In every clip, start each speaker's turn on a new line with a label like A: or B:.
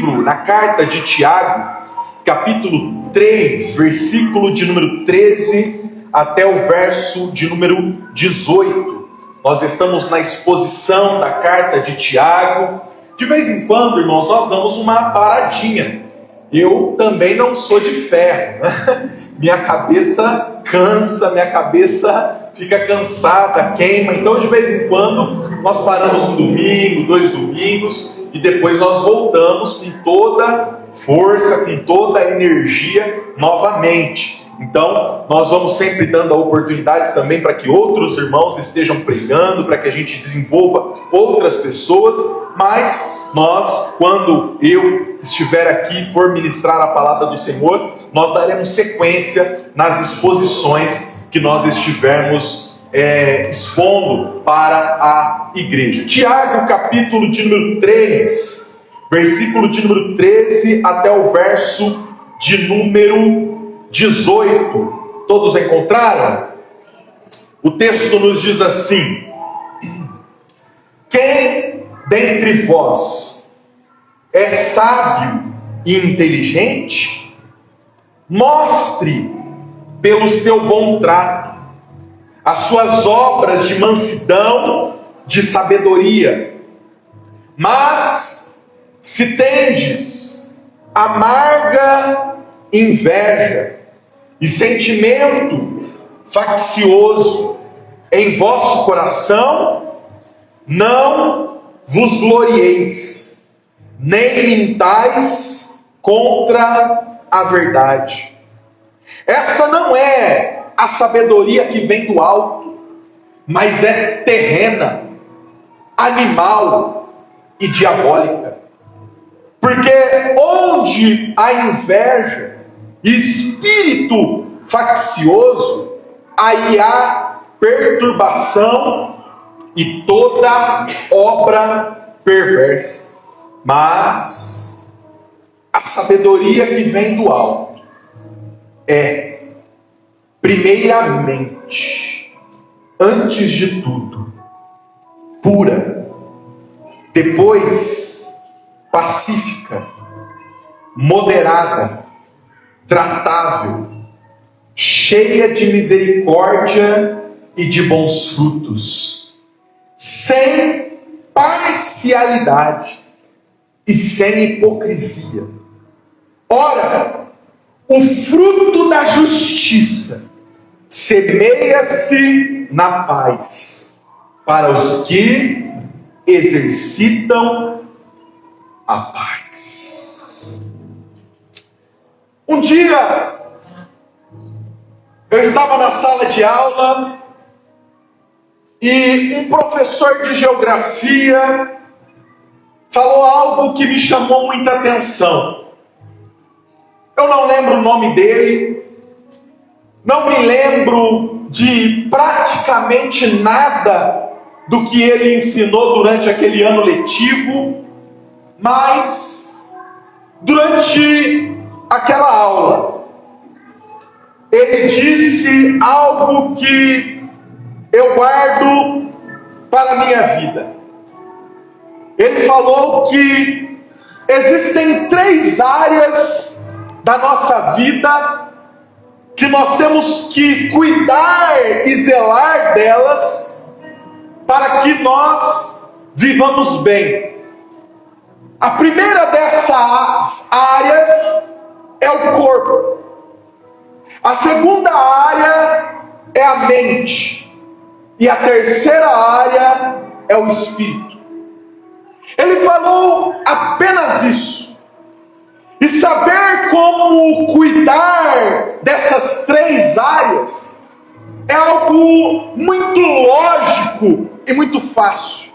A: livro, na carta de Tiago, capítulo 3, versículo de número 13 até o verso de número 18. Nós estamos na exposição da carta de Tiago. De vez em quando, irmãos, nós damos uma paradinha. Eu também não sou de ferro, né? Minha cabeça cansa, minha cabeça fica cansada, queima. Então, de vez em quando, nós paramos um domingo, 2 domingos, e depois nós voltamos com toda força, com toda energia novamente. Então, nós vamos sempre dando oportunidades também para que outros irmãos estejam pregando, para que a gente desenvolva outras pessoas, mas nós, quando eu estiver aqui e for ministrar a palavra do Senhor, nós daremos sequência nas exposições que nós estivermos expondo para a igreja. Tiago, capítulo de número 3, versículo de número 13 até o verso de número 18. Todos encontraram? O texto nos diz assim: quem dentre vós é sábio e inteligente, mostre pelo seu bom trato as suas obras de mansidão, de sabedoria. Mas se tendes amarga inveja e sentimento faccioso em vosso coração, não vos glorieis, nem mintais contra a verdade. Essa não é a sabedoria que vem do alto, mas é terrena, animal e diabólica. Porque onde há inveja e espírito faccioso, aí há perturbação e toda obra perversa. Mas a sabedoria que vem do alto é, primeiramente, antes de tudo, pura, depois pacífica, moderada, tratável, cheia de misericórdia e de bons frutos, sem parcialidade e sem hipocrisia. Ora, o fruto da justiça semeia-se na paz para os que exercitam a paz. Um dia, eu estava na sala de aula e um professor de geografia falou algo que me chamou muita atenção. Eu não lembro o nome dele, não me lembro de praticamente nada do que ele ensinou durante aquele ano letivo, mas durante aquela aula, ele disse algo que eu guardo para a minha vida. Ele falou que existem 3 áreas da nossa vida que nós temos que cuidar e zelar delas para que nós vivamos bem. A primeira dessas áreas é o corpo. A segunda área é a mente. E a terceira área é o espírito. Ele falou apenas isso. E saber como cuidar dessas 3 áreas é algo muito lógico e muito fácil.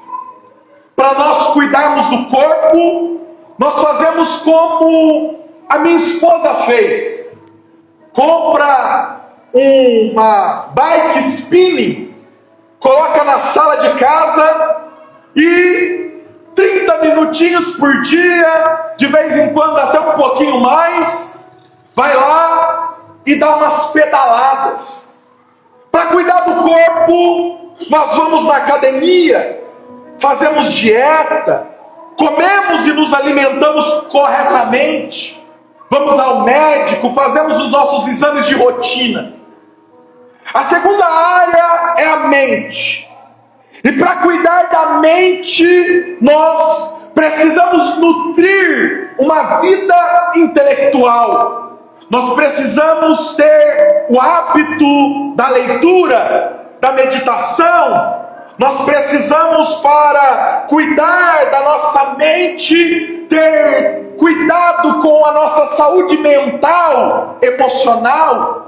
A: Para nós cuidarmos do corpo, nós fazemos como a minha esposa fez. Compra uma bike spinning, coloca na sala de casa e 30 minutinhos por dia, de vez em quando até um pouquinho mais, vai lá e dá umas pedaladas. Para cuidar do corpo, nós vamos na academia, fazemos dieta, comemos e nos alimentamos corretamente, vamos ao médico, fazemos os nossos exames de rotina. A segunda área é a mente. E para cuidar da mente, nós precisamos nutrir uma vida intelectual. Nós precisamos ter o hábito da leitura, da meditação. Nós precisamos, para cuidar da nossa mente, ter cuidado com a nossa saúde mental, emocional.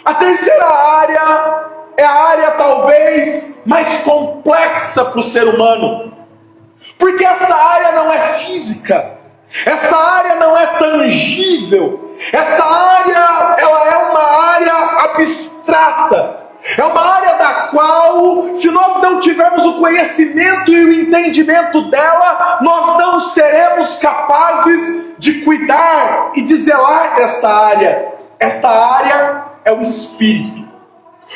A: A terceira área é a área talvez mais complexa para o ser humano, porque essa área não é física, essa área não é tangível, essa área ela é uma área abstrata, é uma área da qual, se nós não tivermos o conhecimento e o entendimento dela, nós não seremos capazes de cuidar e de zelar desta área. Esta área é o espírito.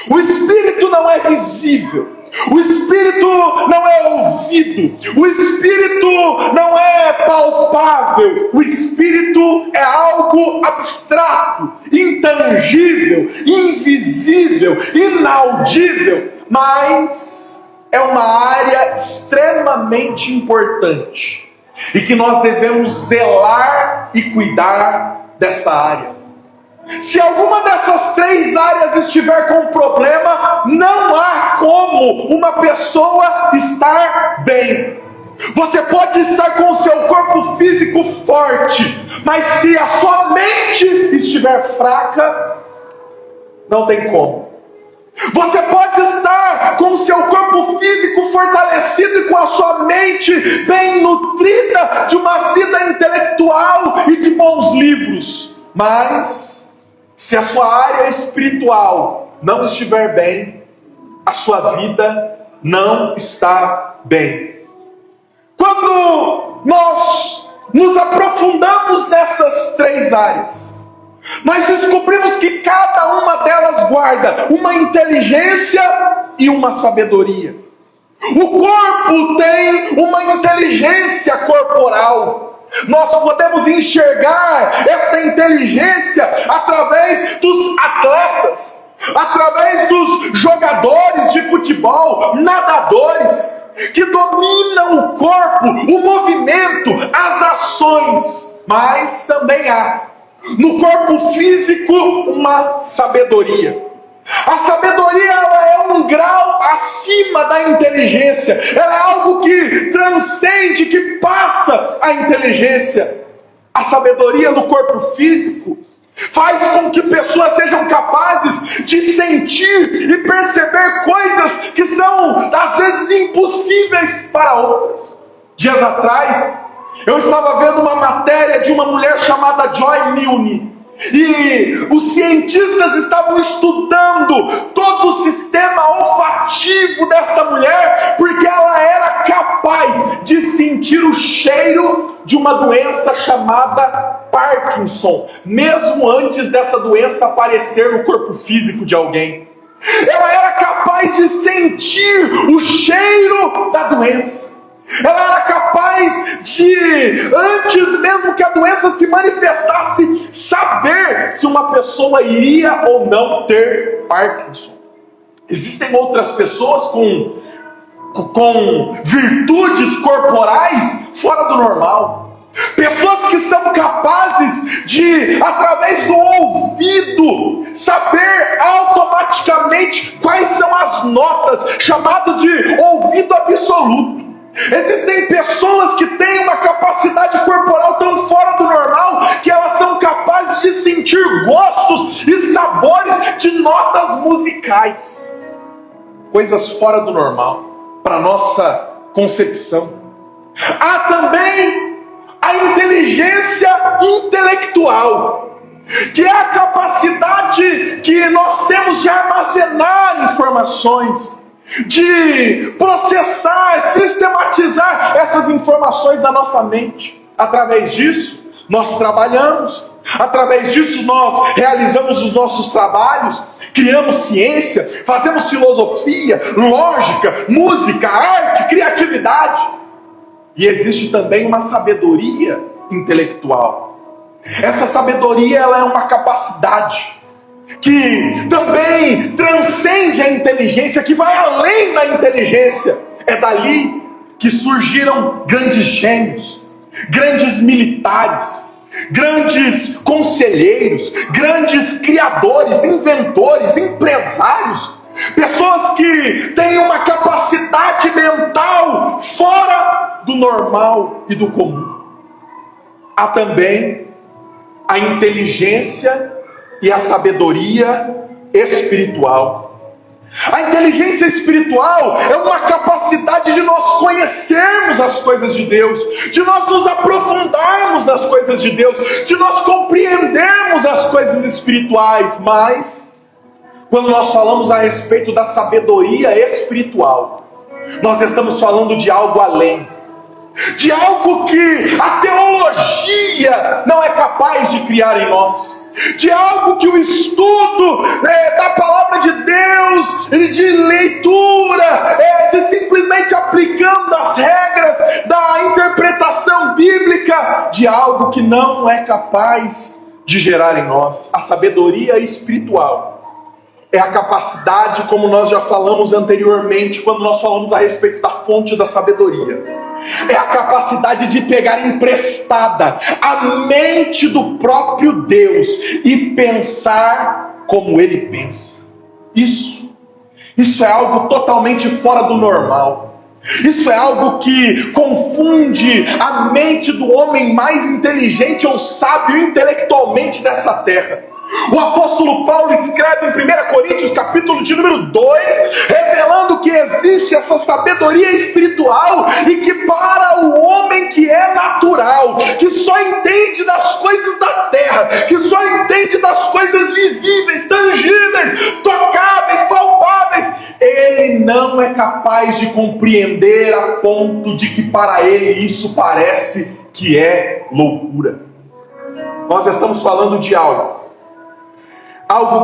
A: O espírito não é visível, o espírito não é ouvido, o espírito não é palpável, o espírito é algo abstrato, intangível, invisível, inaudível, mas é uma área extremamente importante e que nós devemos zelar e cuidar desta área. Se alguma dessas três áreas estiver com problema, não há como uma pessoa estar bem. Você pode estar com o seu corpo físico forte, mas se a sua mente estiver fraca, não tem como. Você pode estar com o seu corpo físico fortalecido e com a sua mente bem nutrida de uma vida intelectual e de bons livros, mas se a sua área espiritual não estiver bem, a sua vida não está bem. Quando nós nos aprofundamos nessas três áreas, nós descobrimos que cada uma delas guarda uma inteligência e uma sabedoria. O corpo tem uma inteligência corporal. Nós podemos enxergar esta inteligência através dos atletas, através dos jogadores de futebol, nadadores, que dominam o corpo, o movimento, as ações. Mas também há no corpo físico uma sabedoria. A sabedoria ela é um grau acima da inteligência. Ela é algo que transcende, que passa a inteligência. A sabedoria no corpo físico faz com que pessoas sejam capazes de sentir e perceber coisas que são, às vezes, impossíveis para outras. Dias atrás, eu estava vendo uma matéria de uma mulher chamada Joy Milne. E os cientistas estavam estudando todo o sistema olfativo dessa mulher, porque ela era capaz de sentir o cheiro de uma doença chamada Parkinson, mesmo antes dessa doença aparecer no corpo físico de alguém. Ela era capaz de sentir o cheiro da doença. Ela era capaz de, antes mesmo que a doença se manifestasse, saber se uma pessoa iria ou não ter Parkinson. Existem outras pessoas com virtudes corporais fora do normal. Pessoas que são capazes de, através do ouvido, saber automaticamente quais são as notas, chamado de ouvido absoluto. Existem pessoas que têm uma capacidade corporal tão fora do normal que elas são capazes de sentir gostos e sabores de notas musicais. Coisas fora do normal para nossa concepção. Há também a inteligência intelectual, que é a capacidade que nós temos de armazenar informações, de processar, sistematizar essas informações da nossa mente. Através disso, nós trabalhamos. Através disso, nós realizamos os nossos trabalhos, criamos ciência, fazemos filosofia, lógica, música, arte, criatividade. E existe também uma sabedoria intelectual. Essa sabedoria, ela é uma capacidade que também transcende a inteligência, que vai além da inteligência. É dali que surgiram grandes gênios, grandes militares, grandes conselheiros, grandes criadores, inventores, empresários, pessoas que têm uma capacidade mental fora do normal e do comum. Há também a inteligência e a sabedoria espiritual. A inteligência espiritual é uma capacidade de nós conhecermos as coisas de Deus, de nós nos aprofundarmos nas coisas de Deus, de nós compreendermos as coisas espirituais. Mas, quando nós falamos a respeito da sabedoria espiritual, nós estamos falando de algo além, de algo que a teologia não é capaz de criar em nós, de algo que o estudo da palavra de Deus, de leitura, de simplesmente aplicando as regras da interpretação bíblica, de algo que não é capaz de gerar em nós. A sabedoria espiritual é a capacidade, como nós já falamos anteriormente, quando nós falamos a respeito da fonte da sabedoria. É a capacidade de pegar emprestada a mente do próprio Deus e pensar como Ele pensa. Isso é algo totalmente fora do normal. Isso é algo que confunde a mente do homem mais inteligente ou sábio intelectualmente dessa terra. O apóstolo Paulo escreve em 1 Coríntios, capítulo de número 2, revelando que existe essa sabedoria espiritual e que para o homem que é natural, que só entende das coisas da terra, que só entende das coisas visíveis, tangíveis, tocáveis, palpáveis, ele não é capaz de compreender a ponto de que para ele isso parece que é loucura. Nós estamos falando de algo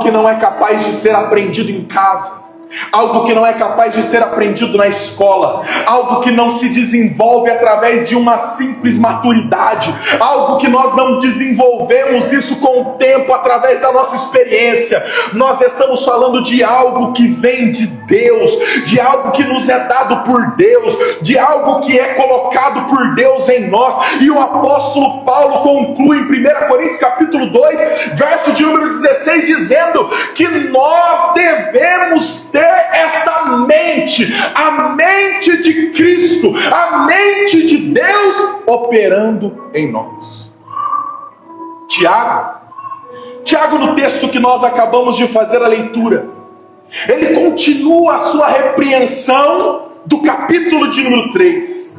A: que não é capaz de ser aprendido em casa, algo que não é capaz de ser aprendido na escola, algo que não se desenvolve através de uma simples maturidade, algo que nós não desenvolvemos isso com o tempo, através da nossa experiência. Nós estamos falando de algo que vem de Deus, de algo que nos é dado por Deus, de algo que é colocado por Deus em nós. E o apóstolo Paulo conclui em 1 Coríntios capítulo 2, verso de número 16, dizendo que nós devemos ter esta mente, a mente de Cristo, a mente de Deus operando em nós. Tiago, no texto que nós acabamos de fazer a leitura, ele continua a sua repreensão do capítulo de número 3.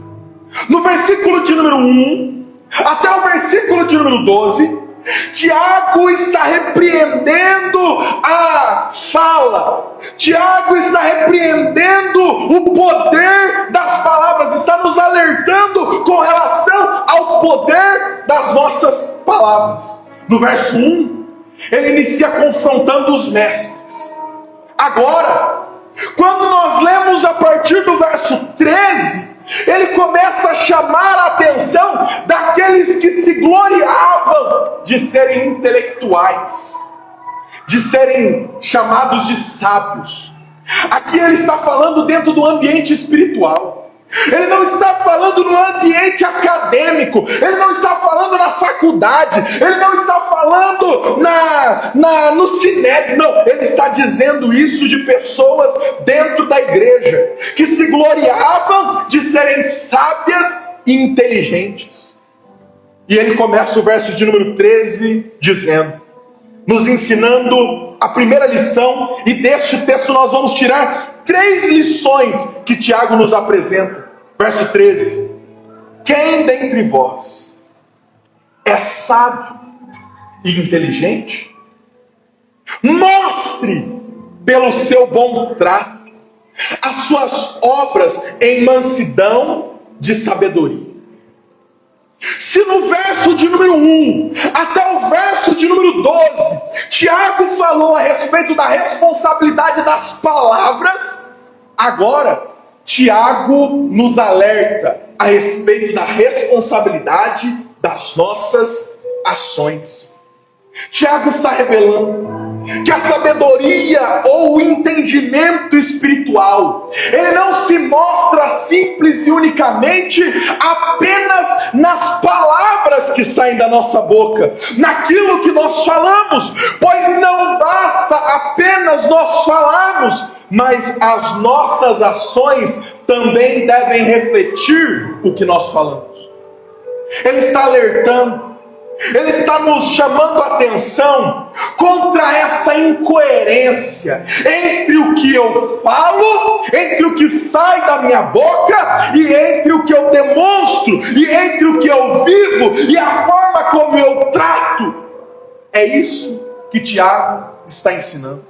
A: No versículo de número 1 até o versículo de número 12, Tiago está repreendendo a fala, Tiago está repreendendo o poder das palavras, está nos alertando com relação ao poder das nossas palavras. No verso 1, ele inicia confrontando os mestres. Agora, quando nós lemos a partir do verso 13, ele começa a chamar a atenção daqueles que se gloriavam de serem intelectuais, de serem chamados de sábios. Aqui ele está falando dentro do ambiente espiritual. Ele não está falando no ambiente acadêmico, ele não está falando na faculdade, ele não está falando no cinema, não, ele está dizendo isso de pessoas dentro da igreja, que se gloriavam de serem sábias e inteligentes. E ele começa o verso de número 13 dizendo, nos ensinando a primeira lição, e deste texto nós vamos tirar 3 lições que Tiago nos apresenta. Verso 13: quem dentre vós é sábio e inteligente? Mostre pelo seu bom trato as suas obras em mansidão de sabedoria. Se no verso de número 1 até o verso de número 12, Tiago falou a respeito da responsabilidade das palavras, agora Tiago nos alerta a respeito da responsabilidade das nossas ações. Tiago está revelando que a sabedoria ou o entendimento espiritual, ele não se mostra simples e unicamente apenas nas palavras que saem da nossa boca, naquilo que nós falamos, pois não basta apenas nós falarmos, mas as nossas ações também devem refletir o que nós falamos. Ele está alertando, ele está nos chamando a atenção contra essa incoerência entre o que eu falo, entre o que sai da minha boca, e entre o que eu demonstro, e entre o que eu vivo, e a forma como eu trato. É isso que Tiago está ensinando.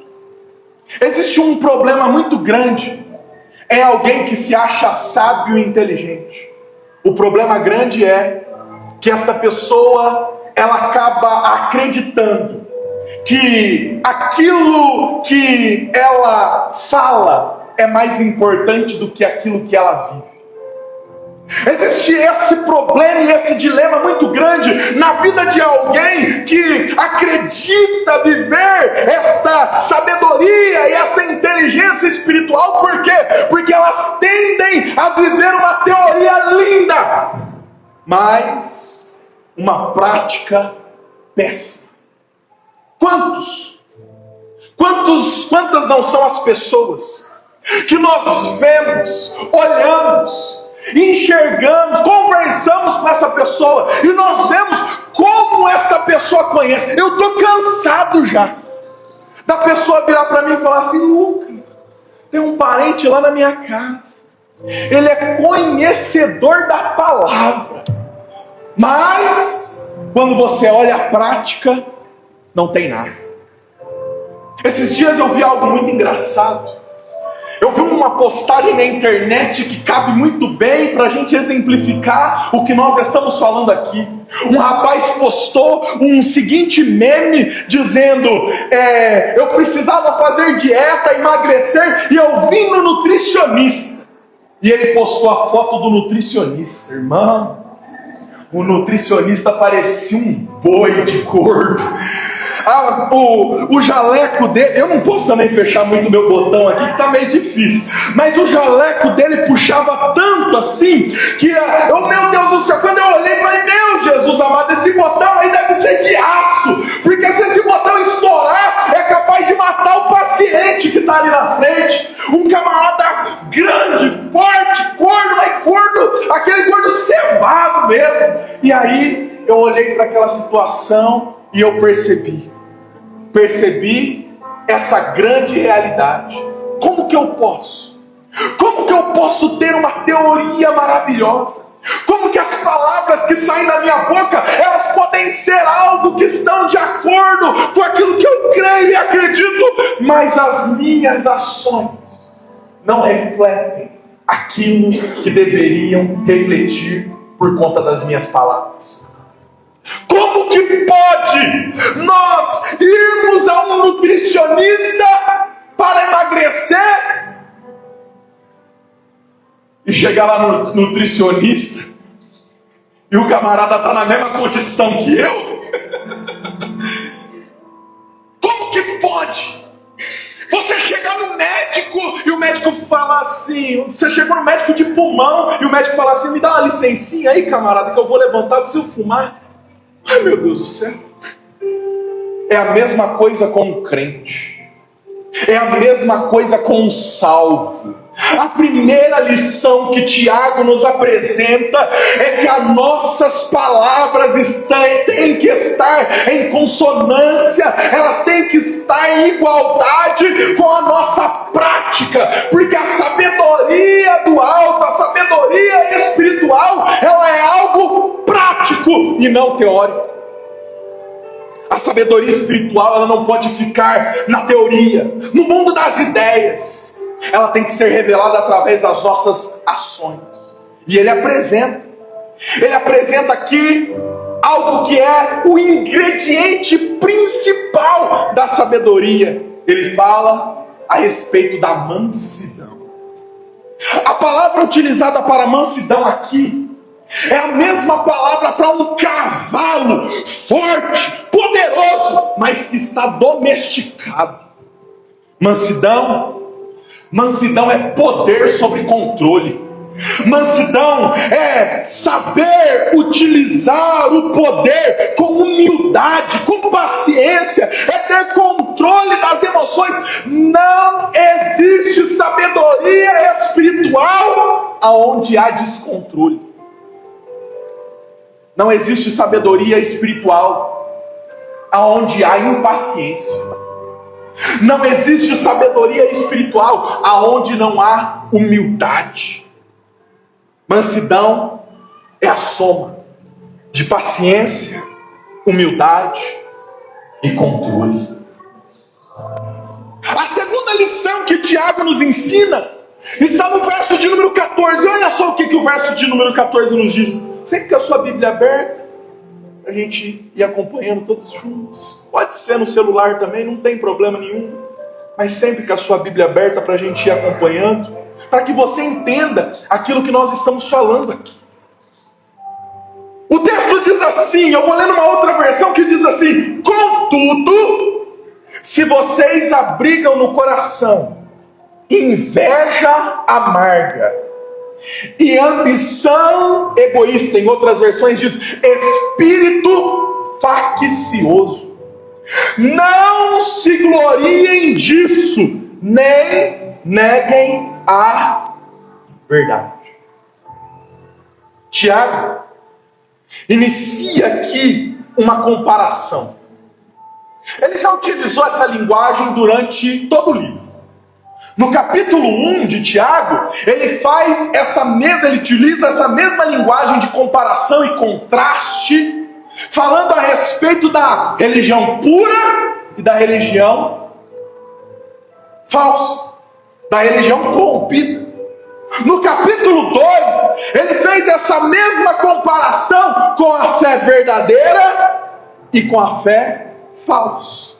A: Existe um problema muito grande em alguém que se acha sábio e inteligente. O problema grande é que esta pessoa, ela acaba acreditando que aquilo que ela fala é mais importante do que aquilo que ela vive. Existe esse problema e esse dilema muito grande na vida de alguém que acredita viver esta sabedoria e essa inteligência espiritual. Por quê? Porque elas tendem a viver uma teoria linda, mas uma prática péssima. Quantas não são as pessoas que nós vemos, olhamos, enxergamos, conversamos com essa pessoa e nós vemos como essa pessoa conhece. Eu estou cansado já da pessoa virar para mim e falar assim: Lucas, tem um parente lá na minha casa, ele é conhecedor da palavra, mas quando você olha a prática, não tem nada. Esses dias eu vi algo muito engraçado. Eu vi uma postagem na internet que cabe muito bem para a gente exemplificar o que nós estamos falando aqui. Um rapaz postou um seguinte meme dizendo: eu precisava fazer dieta, emagrecer, e eu vim no nutricionista. E ele postou a foto do nutricionista. Irmão, o nutricionista parecia um boi de gordo. O jaleco dele, eu não posso também fechar muito meu botão aqui, que está meio difícil, mas o jaleco dele puxava tanto assim, que meu Deus do céu, quando eu olhei, falei: meu Jesus amado, esse botão aí deve ser de aço, porque se esse botão estourar, é capaz de matar o paciente que está ali na frente. Um camarada grande, forte, gordo, mas gordo, aquele gordo cevado mesmo. E aí eu olhei para aquela situação e eu percebi essa grande realidade. Como que eu posso ter uma teoria maravilhosa? Como que as palavras que saem da minha boca, elas podem ser algo que estão de acordo com aquilo que eu creio e acredito, mas as minhas ações não refletem aquilo que deveriam refletir por conta das minhas palavras? Como que pode nós irmos a um nutricionista para emagrecer e chegar lá no nutricionista e o camarada está na mesma condição que eu? Como que pode? Você chegar no médico e o médico fala assim, você chegou no médico de pulmão e o médico fala assim: me dá uma licencinha aí, camarada, que eu vou levantar, eu preciso fumar. Ai, meu Deus do céu. É a mesma coisa com o crente. É a mesma coisa com o salvo. A primeira lição que Tiago nos apresenta é que as nossas palavras têm que estar em consonância, elas têm que estar em igualdade com a nossa prática, porque a sabedoria do alto, a sabedoria espiritual, ela é algo prático e não teórico. A sabedoria espiritual, ela não pode ficar na teoria, no mundo das ideias. Ela tem que ser revelada através das nossas ações. E ele apresenta aqui algo que é o ingrediente principal da sabedoria. Ele fala a respeito da mansidão. A palavra utilizada para mansidão aqui é a mesma palavra para um cavalo forte, poderoso, mas que está domesticado. Mansidão é poder sobre controle. Mansidão é saber utilizar o poder com humildade, com paciência, é ter controle das emoções. Não existe sabedoria espiritual aonde há descontrole. Não existe sabedoria espiritual aonde há impaciência. Não existe sabedoria espiritual aonde não há humildade. Mansidão é a soma de paciência, humildade e controle. A segunda lição que Tiago nos ensina está no verso de número 14. Olha só o que o verso de número 14 nos diz. Sempre que a sua Bíblia é aberta, a gente ir acompanhando todos juntos. Pode ser no celular também, não tem problema nenhum. Mas sempre com a sua Bíblia aberta para a gente ir acompanhando, para que você entenda aquilo que nós estamos falando aqui. O texto diz assim, eu vou ler uma outra versão que diz assim: contudo, se vocês abrigam no coração inveja amarga e ambição egoísta, em outras versões diz espírito faccioso, não se gloriem disso, nem neguem a verdade. Tiago inicia aqui uma comparação. Ele já utilizou essa linguagem durante todo o livro. No capítulo 1 de Tiago, ele utiliza essa mesma linguagem de comparação e contraste, falando a respeito da religião pura e da religião falsa, da religião corrompida. No capítulo 2, ele fez essa mesma comparação com a fé verdadeira e com a fé falsa.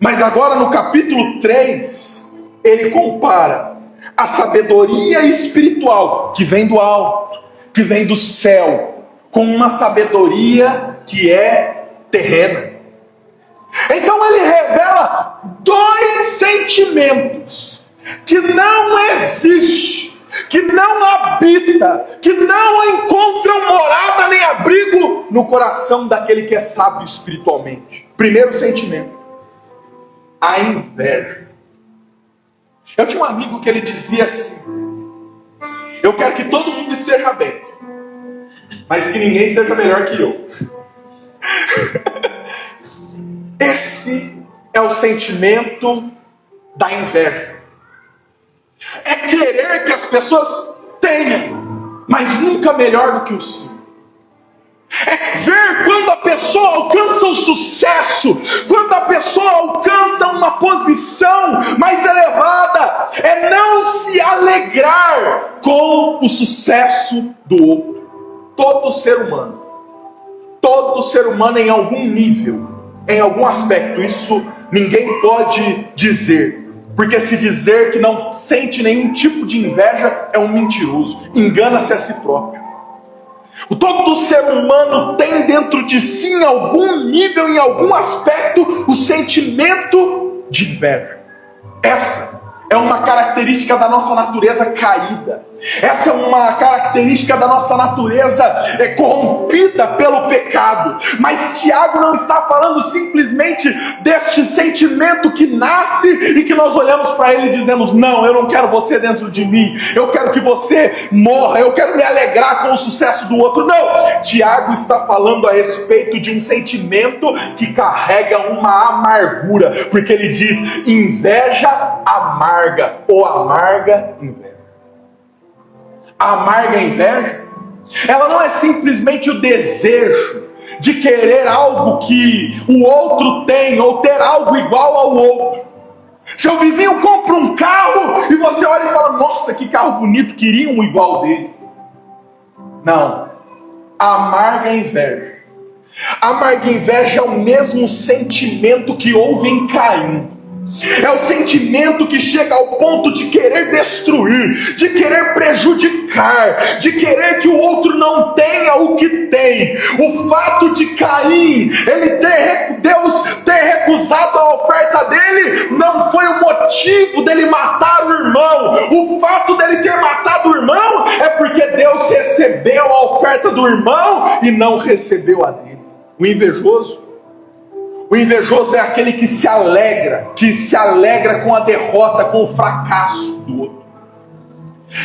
A: Mas agora no capítulo 3, ele compara a sabedoria espiritual que vem do alto, que vem do céu, com uma sabedoria que é terrena. Então ele revela dois sentimentos que não existem, que não habita, que não encontram morada nem abrigo no coração daquele que é sábio espiritualmente. Primeiro sentimento, a inveja. Eu tinha um amigo que ele dizia assim: eu quero que todo mundo esteja bem, mas que ninguém seja melhor que eu. Esse é o sentimento da inveja. É querer que as pessoas tenham, mas nunca melhor do que o seu. É ver quando a pessoa alcança o sucesso, quando a pessoa alcança uma posição mais elevada. É não se alegrar com o sucesso do outro. Todo ser humano em algum nível, em algum aspecto, isso ninguém pode dizer. Porque se dizer que não sente nenhum tipo de inveja é um mentiroso, engana-se a si próprio. Todo ser humano tem dentro de si, em algum nível, em algum aspecto, o sentimento de inveja. Essa é uma característica da nossa natureza caída. Essa é uma característica da nossa natureza corrompida pelo pecado. Mas Tiago não está falando simplesmente deste sentimento que nasce e que nós olhamos para ele e dizemos: não, eu não quero você dentro de mim, eu quero que você morra, eu quero me alegrar com o sucesso do outro. Não, Tiago está falando a respeito de um sentimento que carrega uma amargura, porque ele diz inveja amarga, ou amarga inveja. A amarga inveja, ela não é simplesmente o desejo de querer algo que o outro tem, ou ter algo igual ao outro. Seu vizinho compra um carro e você olha e fala: nossa, que carro bonito, queria um igual dele. Não, a amarga inveja. A amarga inveja é o mesmo sentimento que houve em Caim. É o sentimento que chega ao ponto de querer destruir, de querer prejudicar, de querer que o outro não tenha o que tem. O fato de Caim, Deus ter recusado a oferta dele, não foi o motivo dele matar o irmão. O fato dele ter matado o irmão é porque Deus recebeu a oferta do irmão e não recebeu a dele. O invejoso é aquele que se alegra com a derrota, com o fracasso do outro.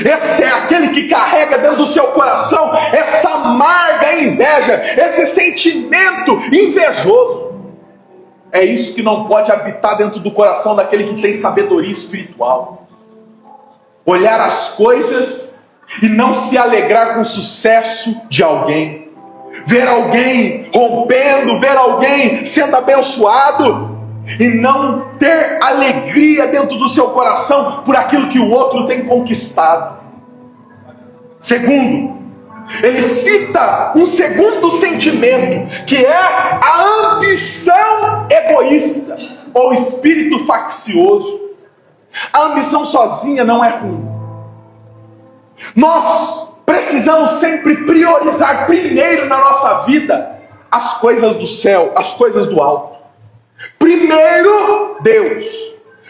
A: Esse é aquele que carrega dentro do seu coração essa amarga inveja, esse sentimento invejoso. É isso que não pode habitar dentro do coração daquele que tem sabedoria espiritual. Olhar as coisas e não se alegrar com o sucesso de alguém. Ver alguém rompendo, ver alguém sendo abençoado e não ter alegria dentro do seu coração por aquilo que o outro tem conquistado. Segundo, ele cita um segundo sentimento, que é a ambição egoísta ou espírito faccioso. A ambição sozinha não é ruim. Nós precisamos sempre priorizar primeiro na nossa vida as coisas do céu, as coisas do alto. Primeiro Deus,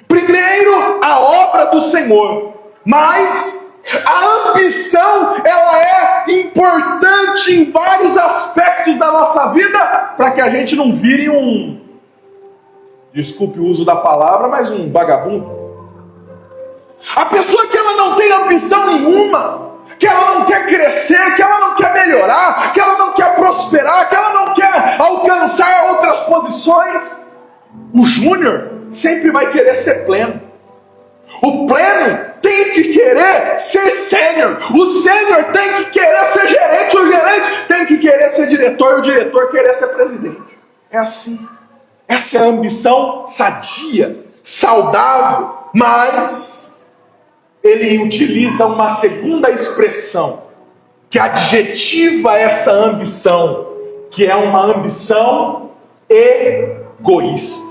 A: primeiro a obra do Senhor. Mas a ambição, ela é importante em vários aspectos da nossa vida, para que a gente não vire desculpe o uso da palavra, mas um vagabundo. A pessoa que ela não tem ambição nenhuma, que ela não quer crescer, que ela não quer melhorar, que ela não quer prosperar, que ela não quer alcançar outras posições, o júnior sempre vai querer ser pleno. O pleno tem que querer ser sênior. O sênior tem que querer ser gerente. O gerente tem que querer ser diretor. E o diretor querer ser presidente. É assim. Essa é a ambição sadia, saudável, mas ele utiliza uma segunda expressão que adjetiva essa ambição, que é uma ambição egoísta.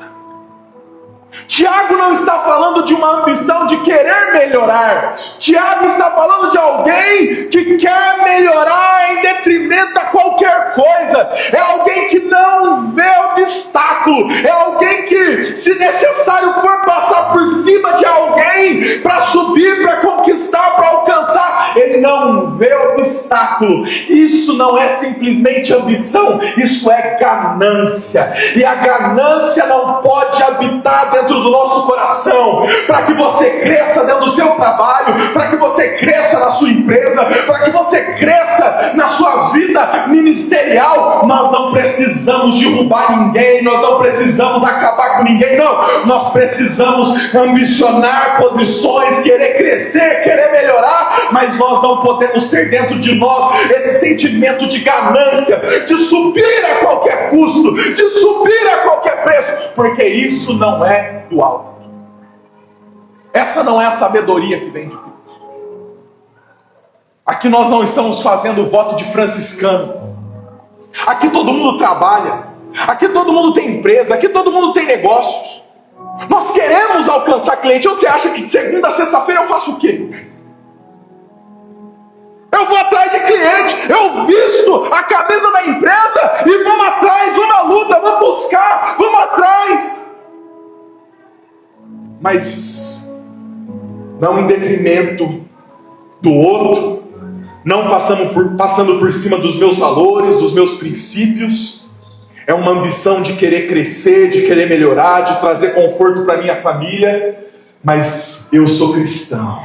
A: Tiago não está falando de uma ambição de querer melhorar. Tiago está falando de alguém que quer melhorar em detrimento a qualquer coisa. É alguém que não vê obstáculo. É alguém que, se necessário for passar por cima de alguém para subir, para conquistar, para alcançar, ele não vê obstáculo. Isso não é simplesmente ambição, isso é ganância. E a ganância não pode habitar dentro do nosso coração. Para que você cresça dentro do seu trabalho, para que você cresça na sua empresa, para que você cresça na sua vida ministerial, nós não precisamos derrubar ninguém, nós não precisamos acabar com ninguém, não. Nós precisamos ambicionar posições, querer crescer, querer melhorar, mas nós não podemos ter dentro de nós esse sentimento de ganância, de subir a qualquer custo, de subir a qualquer preço, porque isso não é do alto. Essa não é a sabedoria que vem de Deus. Aqui nós não estamos fazendo o voto de franciscano. Aqui todo mundo trabalha. Aqui todo mundo tem empresa. Aqui todo mundo tem negócios. Nós queremos alcançar cliente. Você acha que de segunda a sexta-feira eu faço o quê? Eu vou atrás de cliente, eu visto a cabeça da empresa e vamos atrás, vamos à luta, vamos buscar, vamos atrás. Mas não em detrimento do outro, não passando por cima dos meus valores, dos meus princípios. É uma ambição de querer crescer, de querer melhorar, de trazer conforto para minha família, mas eu sou cristão.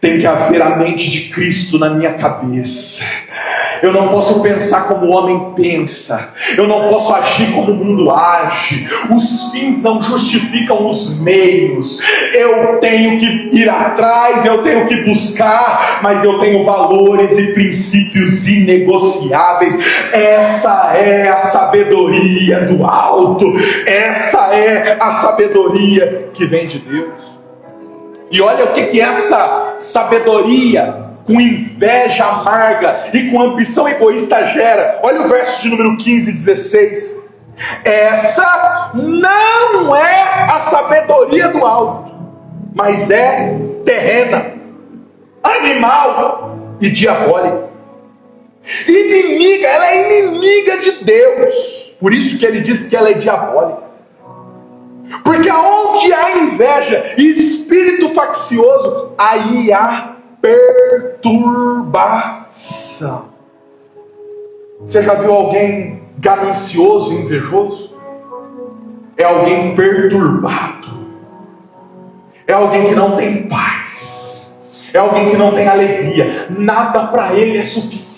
A: Tem que haver a mente de Cristo na minha cabeça. Eu não posso pensar como o homem pensa. Eu não posso agir como o mundo age. Os fins não justificam os meios. Eu tenho que ir atrás, eu tenho que buscar, mas eu tenho valores e princípios inegociáveis. Essa é a sabedoria do alto. Essa é a sabedoria que vem de Deus. E olha o que essa sabedoria com inveja amarga e com ambição egoísta gera. Olha o verso de número 15 e 16. Essa não é a sabedoria do alto, mas é terrena, animal e diabólica. Inimiga, ela é inimiga de Deus. Por isso que ele diz que ela é diabólica. Porque aonde há inveja e espírito faccioso, aí há perturbação. Você já viu alguém ganancioso e invejoso? É alguém perturbado. É alguém que não tem paz. É alguém que não tem alegria. Nada para ele é suficiente.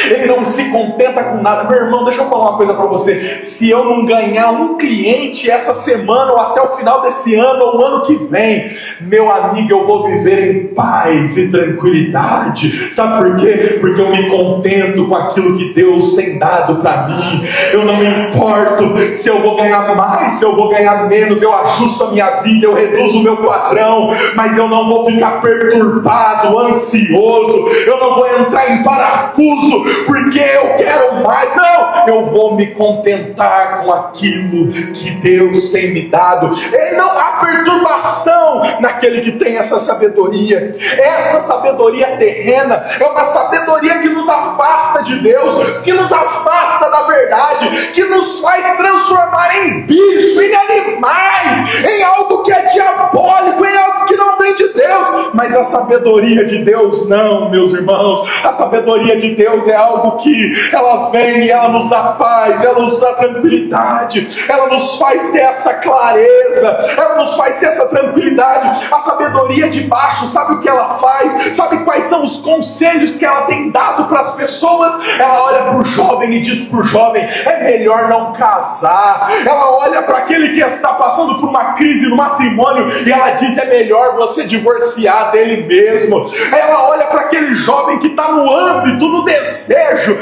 A: Ele não se contenta com nada. Meu irmão, deixa eu falar uma coisa para você. Se eu não ganhar um cliente essa semana, ou até o final desse ano, ou o ano que vem, meu amigo, eu vou viver em paz e tranquilidade. Sabe por quê? Porque eu me contento com aquilo que Deus tem dado para mim. Eu não me importo se eu vou ganhar mais, se eu vou ganhar menos. Eu ajusto a minha vida, eu reduzo o meu padrão, mas eu não vou ficar perturbado, ansioso. Eu não vou entrar em parafuso porque eu quero mais. Não, eu vou me contentar com aquilo que Deus tem me dado. E não há perturbação naquele que tem essa sabedoria. Essa sabedoria terrena é uma sabedoria que nos afasta de Deus, que nos afasta da verdade, que nos faz transformar em bicho, em animais, em algo que é diabólico, em algo que não vem de Deus. Mas a sabedoria de Deus não, meus irmãos. A sabedoria de Deus é algo que ela vem e ela nos dá paz, ela nos dá tranquilidade, ela nos faz ter essa clareza, ela nos faz ter essa tranquilidade. A sabedoria de baixo, sabe o que ela faz? Sabe quais são os conselhos que ela tem dado para as pessoas? Ela olha para o jovem e diz para o jovem: é melhor não casar. Ela olha para aquele que está passando por uma crise no matrimônio e ela diz: é melhor você divorciar dele mesmo. Ela olha para aquele jovem que está no âmbito, no desejo,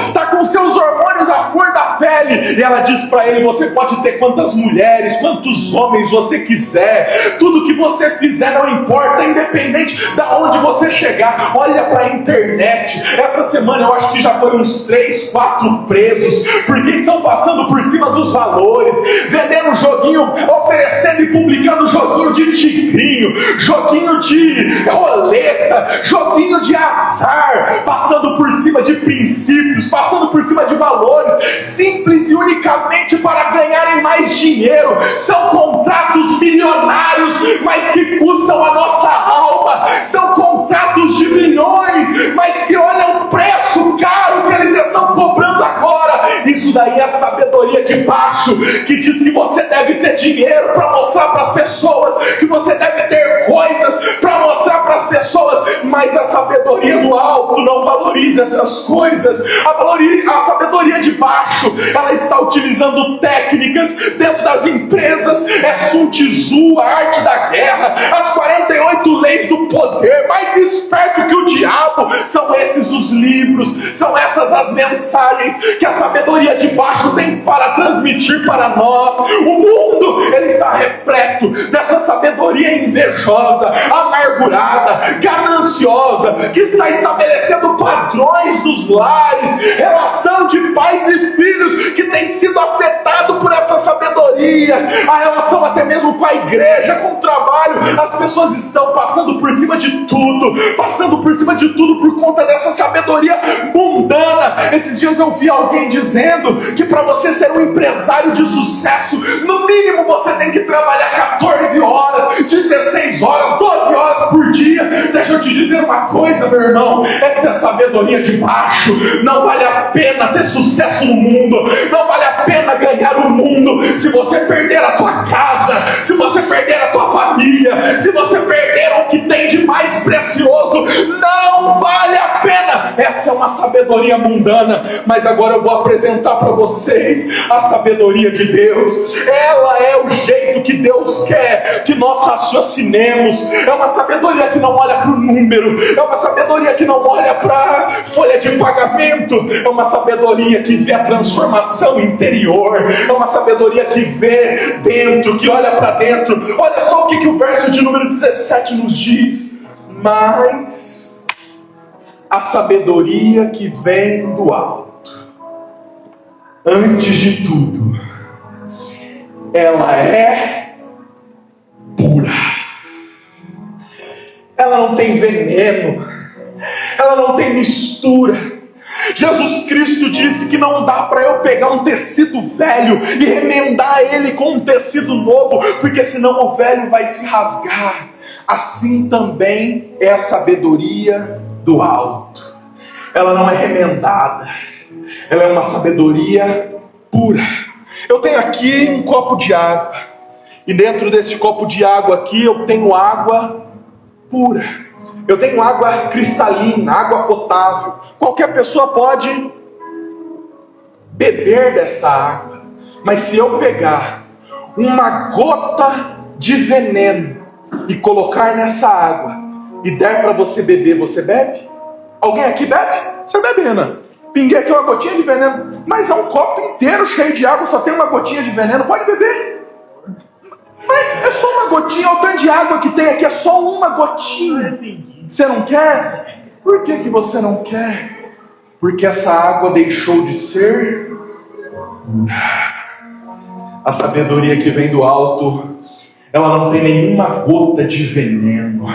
A: está com seus hormônios à flor da pele, e ela diz para ele: você pode ter quantas mulheres, quantos homens você quiser, tudo que você fizer não importa, independente de onde você chegar. Olha para a internet, essa semana eu acho que já foram uns 3, 4 presos, porque estão passando por cima dos valores, vendendo joguinho, oferecendo e publicando joguinho de tigrinho, joguinho de roleta, joguinho de azar, passando por cima de princípios, passando por cima de valores, simples e unicamente para ganharem mais dinheiro. São contratos milionários, mas que custam a nossa alma. São contratos de milhões, mas que olha o preço caro que eles estão cobrando agora. Isso daí é a sabedoria de baixo, que diz que você deve ter dinheiro para mostrar para as pessoas, que você deve ter coisas para mostrar para as pessoas, mas a sabedoria do alto não valoriza essas coisas. A sabedoria de baixo, ela está utilizando técnicas dentro das empresas. É Sun Tzu, a arte da guerra, as 48 leis do poder. Mais esperto que o diabo, são esses os livros, são essas as mensagens que a sabedoria de baixo tem para transmitir para nós. O mundo, ele está repleto dessa sabedoria invejosa, amargurada, gananciosa, que está estabelecendo padrões dos lares, relação de pais e filhos que tem sido afetado por essa sabedoria, a relação até mesmo com a igreja, com o trabalho. As pessoas estão passando por cima de tudo por conta dessa sabedoria mundana. Esses dias eu vi alguém dizendo que para você ser um empresário de sucesso, no mínimo você tem que trabalhar 14 horas, 16 horas, 12 horas por dia. Deixa eu te dizer uma coisa, meu irmão, essa é sabedoria de baixo. Não vale a pena ter sucesso no mundo, não vale a pena ganhar o mundo se você perder a tua casa, se você perder a tua família, se você perder o que tem de mais precioso. Não vale a pena. Essa é uma sabedoria mundana. Mas agora eu vou apresentar para vocês a sabedoria de Deus. Ela é o jeito que Deus quer que nós raciocinemos. É uma sabedoria que não olha para o número, é uma sabedoria que não olha para folha de pagamento, é uma sabedoria que vê a transformação interior, é uma sabedoria que vê dentro, que olha para dentro. Olha só o que o verso de número 17 nos diz: mas a sabedoria que vem do alto Antes de tudo, ela é pura. Ela não tem veneno, ela não tem mistura. Jesus Cristo disse que não dá para eu pegar um tecido velho e remendar ele com um tecido novo, porque senão o velho vai se rasgar. Assim também é a sabedoria do alto. Ela não é remendada, ela é uma sabedoria pura. Eu tenho aqui um copo de água, e dentro desse copo de água aqui eu tenho água pura. Eu tenho água cristalina, água potável. Qualquer pessoa pode beber dessa água. Mas se eu pegar uma gota de veneno e colocar nessa água e der para você beber, você bebe? Alguém aqui bebe? Você bebe, Renan? Pinguei aqui uma gotinha de veneno. Mas é um copo inteiro cheio de água, só tem uma gotinha de veneno. Pode beber? Mas é só uma gotinha, o tanto de água que tem aqui é só uma gotinha. Você não quer? Por que você não quer? Porque essa água deixou de ser pura. A sabedoria que vem do alto, ela não tem nenhuma gota de veneno.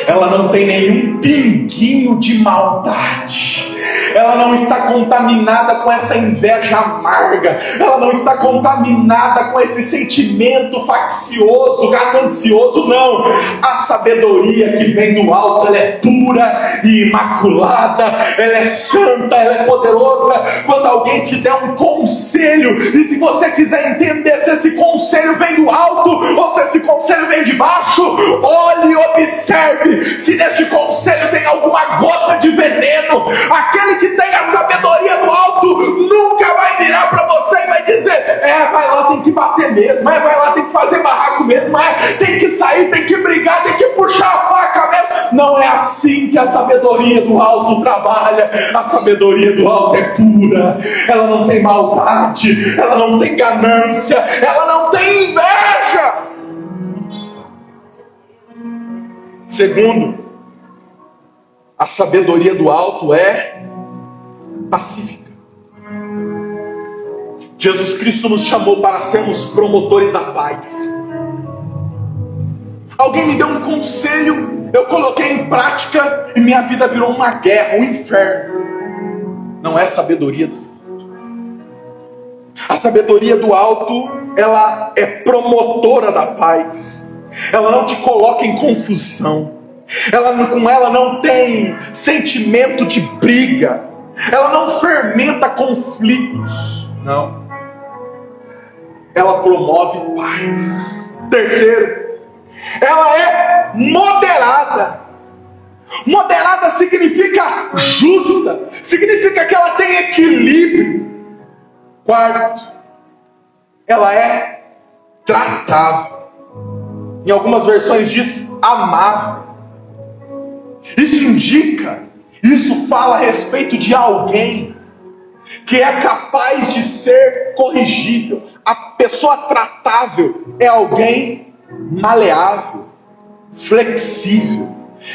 A: Ela não tem nenhum pinguinho de maldade. Ela não está contaminada com essa inveja amarga. Ela não está contaminada com esse sentimento faccioso, ganancioso, não. A sabedoria que vem do alto, ela é pura e imaculada. Ela é santa, ela é poderosa. Quando alguém te der um conselho, e se você quiser entender se esse conselho vem do alto ou se esse conselho vem de baixo, olhe e observe se neste conselho tem alguma gota de veneno. Aquele que tem a sabedoria do alto nunca vai virar para você e vai dizer: vai lá, tem que bater mesmo, vai lá, tem que fazer barraco mesmo, tem que sair, tem que brigar, tem que puxar a faca mesmo. Não é assim que a sabedoria do alto trabalha. A sabedoria do alto é pura, ela não tem maldade, ela não tem ganância, ela não tem inveja. Segundo, a sabedoria do alto é pacífica. Jesus Cristo nos chamou para sermos promotores da paz. Alguém me deu um conselho, eu coloquei em prática e minha vida virou uma guerra, um inferno. Não é sabedoria do alto. A sabedoria do alto, ela é promotora da paz. Ela não te coloca em confusão. Com ela não tem sentimento de briga. Ela não fermenta conflitos. Não. Ela promove paz. Terceiro, ela é moderada. Moderada significa justa. Significa que ela tem equilíbrio. Quarto, ela é tratável. Em algumas versões diz amável. Isso fala a respeito de alguém que é capaz de ser corrigível. A pessoa tratável é alguém maleável, flexível.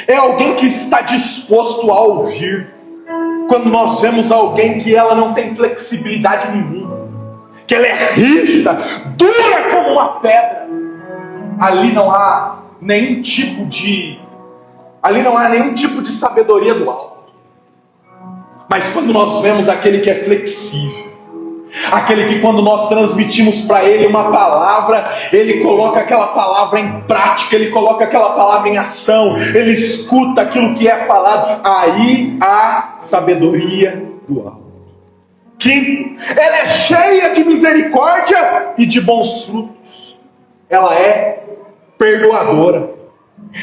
A: É alguém que está disposto a ouvir. Quando nós vemos alguém que ela não tem flexibilidade nenhuma, que ela é rígida, dura como uma pedra, ali não há nenhum tipo de sabedoria do alto. Mas quando nós vemos aquele que é flexível, aquele que quando nós transmitimos para ele uma palavra, ele coloca aquela palavra em prática, ele coloca aquela palavra em ação, ele escuta aquilo que é falado, aí há sabedoria do alto. Quinto, ela é cheia de misericórdia e de bons frutos. Ela é perdoadora.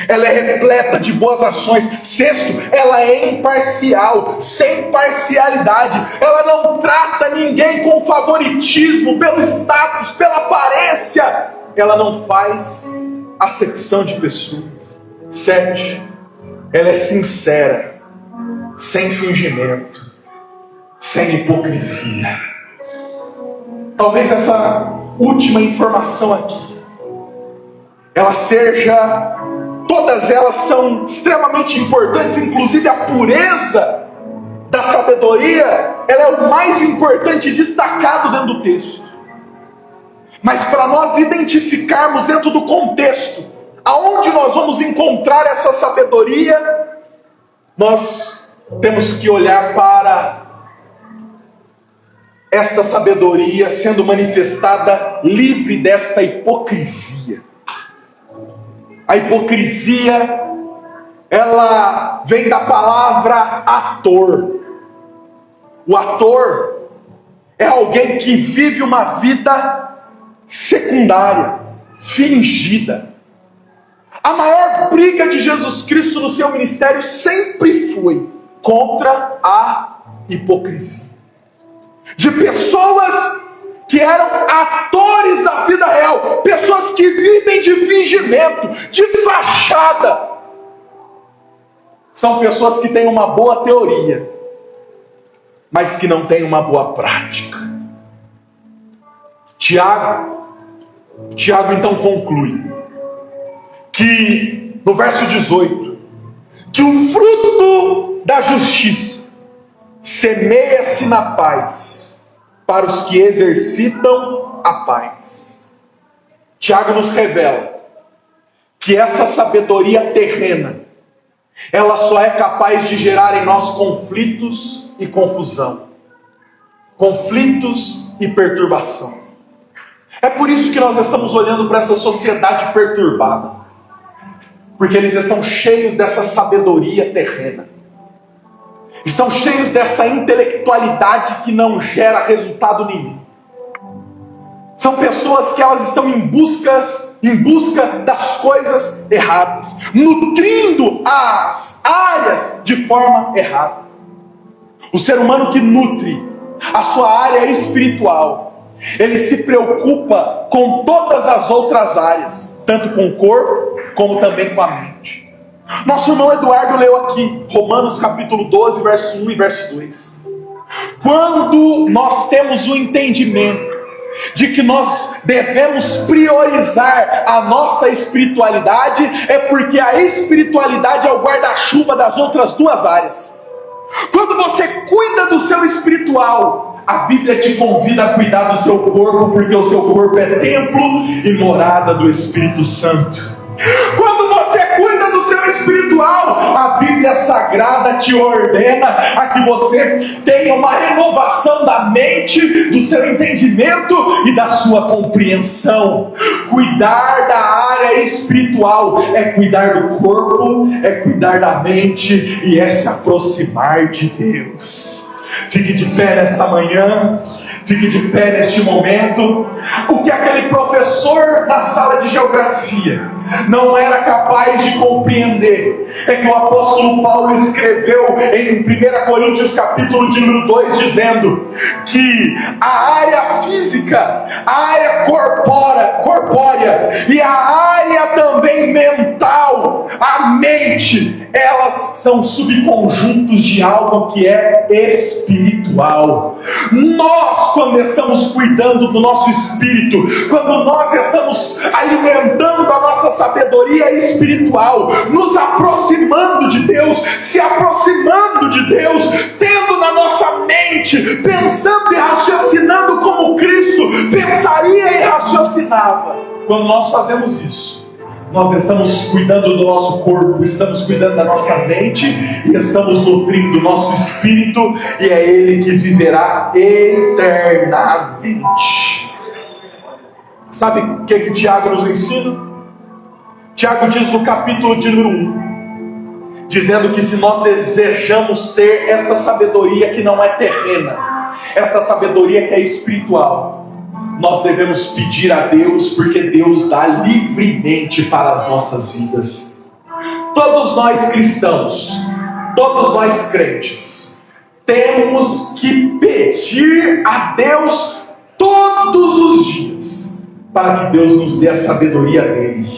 A: Ela é repleta de boas ações. Sexto, ela é imparcial, sem parcialidade. Ela não trata ninguém com favoritismo, pelo status, pela aparência. Ela não faz acepção de pessoas. 7, ela é sincera, sem fingimento, sem hipocrisia. Talvez essa última informação aqui, todas elas são extremamente importantes, inclusive a pureza da sabedoria, ela é o mais importante destacado dentro do texto. Mas para nós identificarmos dentro do contexto, aonde nós vamos encontrar essa sabedoria, nós temos que olhar para esta sabedoria sendo manifestada livre desta hipocrisia. A hipocrisia, ela vem da palavra ator. O ator é alguém que vive uma vida secundária, fingida. A maior briga de Jesus Cristo no seu ministério sempre foi contra a hipocrisia. De pessoas que eram atores da vida real, pessoas que vivem de fingimento, de fachada. São pessoas que têm uma boa teoria, mas que não têm uma boa prática. Tiago então conclui que, no verso 18, que o fruto da justiça semeia-se na paz para os que exercitam a paz. Tiago nos revela que essa sabedoria terrena, ela só é capaz de gerar em nós conflitos e confusão, conflitos e perturbação. É por isso que nós estamos olhando para essa sociedade perturbada, porque eles estão cheios dessa sabedoria terrena, estão cheios dessa intelectualidade que não gera resultado nenhum. São pessoas que elas estão em busca das coisas erradas, nutrindo as áreas de forma errada. O ser humano que nutre a sua área espiritual, ele se preocupa com todas as outras áreas, tanto com o corpo como também com a mente. Nosso irmão Eduardo leu aqui Romanos capítulo 12, verso 1 e verso 2. Quando nós temos o entendimento de que nós devemos priorizar a nossa espiritualidade, é porque a espiritualidade é o guarda-chuva das outras duas áreas. Quando você cuida do seu espiritual, a Bíblia te convida a cuidar do seu corpo, porque o seu corpo é templo e morada do Espírito Santo. Quando você cuida do seu espiritual, a Bíblia Sagrada te ordena a que você tenha uma renovação da mente, do seu entendimento e da sua compreensão. Cuidar da área espiritual é cuidar do corpo, é cuidar da mente e é se aproximar de Deus. Fique de pé nessa manhã, fique de pé neste momento. O que aquele professor da sala de geografia não era capaz de compreender é que o apóstolo Paulo escreveu em 1 Coríntios capítulo de número 2, dizendo que a área física, a área corpórea e a área também mental, a mente, elas são subconjuntos de algo que é espiritual. Nós, quando estamos cuidando do nosso espírito, quando nós estamos alimentando a nossa sabedoria espiritual, nos aproximando de Deus, se aproximando de Deus, tendo na nossa mente, pensando e raciocinando como Cristo pensaria e raciocinava. Quando nós fazemos isso, nós estamos cuidando do nosso corpo, estamos cuidando da nossa mente e estamos nutrindo o nosso espírito, e é Ele que viverá eternamente. Sabe o que Tiago nos ensina? Tiago diz no capítulo de número 1, dizendo que se nós desejamos ter essa sabedoria que não é terrena, essa sabedoria que é espiritual, nós devemos pedir a Deus, porque Deus dá livremente para as nossas vidas. Todos nós cristãos, todos nós crentes, temos que pedir a Deus todos os dias, para que Deus nos dê a sabedoria dele.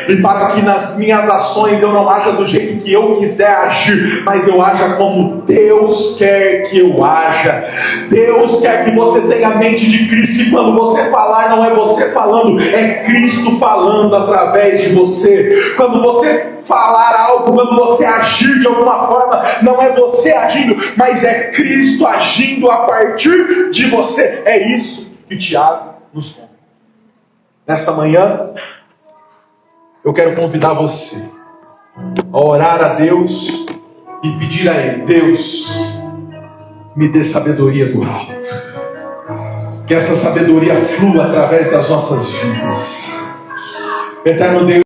A: e para que nas minhas ações eu não haja do jeito que eu quiser agir, mas eu haja como Deus quer que eu haja. Deus quer que você tenha a mente de Cristo, e quando você falar, não é você falando, é Cristo falando através de você. Quando você falar algo, quando você agir de alguma forma, não é você agindo, mas é Cristo agindo a partir de você. É isso que Tiago nos conta. Nesta manhã, eu quero convidar você a orar a Deus e pedir a Ele: Deus, me dê sabedoria do alto. Que essa sabedoria flua através das nossas vidas. Eterno Deus,